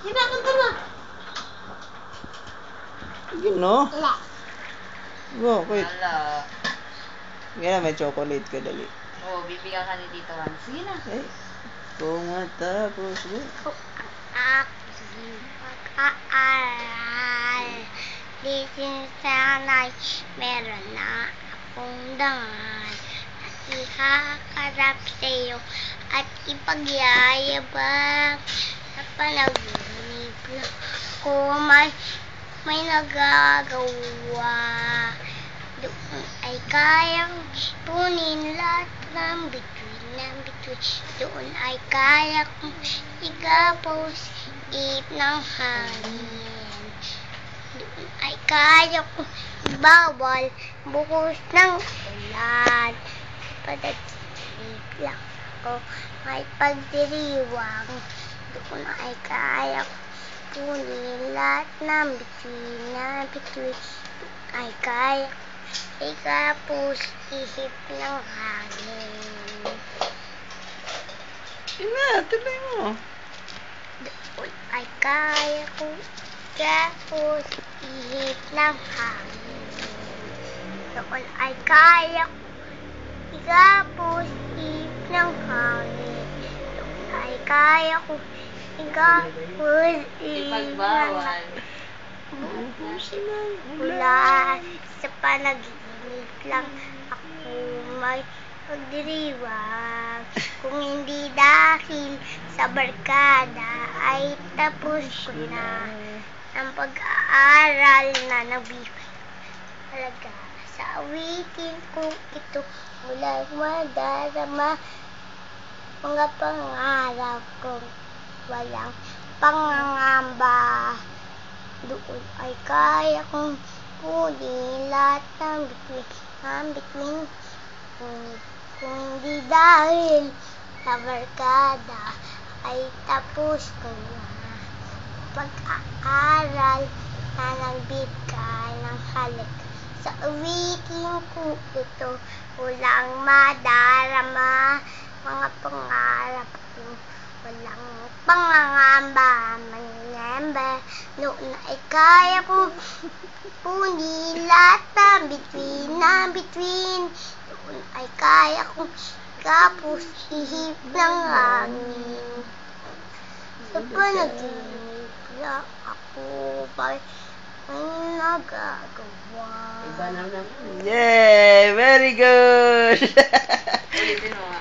Kinakanta na. Yun, no? Wala. Bakit? Wala. Yan, may chocolate ka, dali. Oo, bibigyan ka ni Tito Juan. Sige na. Eh, kung matapos mo. Kung ang aking pag-aaral di sana'y meron na akong dangal at ihaharap sa'yo at ipagyayabang sa panaginip na ko may nagagawa. Doon ay kayang punin lahat ng bituin. Doon ay kaya kong igapos ip ng hangin. Doon ay kaya kong ibawal buhos ng ulan. Padagsip lang ako may pagdiriwang. Doon ay kaya kong punin lahat ng bituin. Doon ay kaya kong igapos ihip ng hangin. Tuloy mo. Doon ay kaya kong igapos ihip ng hangin. Doon ay kaya kong igapos ihip ng hangin. Doon ay kaya kong igapos ihip ng hangin. Ulan sa panaginip lang ako may pagdiriwang. Kung hindi dahil sa barkada ay tapos ko na ang pag-aaral na nabibigay talaga sa awitin kong ito. Walang madarama mga pangarap kong walang pangangamba. Doon ay kaya kong kunin lahat ng bituin. Kung hindi dahil sa barkada ay tapos ko na pag-aaral na nagbigay ng halaga sa awitin ko ito. Walang madarama mga pangarap ko, walang pangangamba. Noon ay kaya kong punin lahat ng bituin. Noon ay kaya kong kapos ihip ng hangin. Sa panaginip lang ako may nagagawa. Yay! Very good! Ulitin mo nga.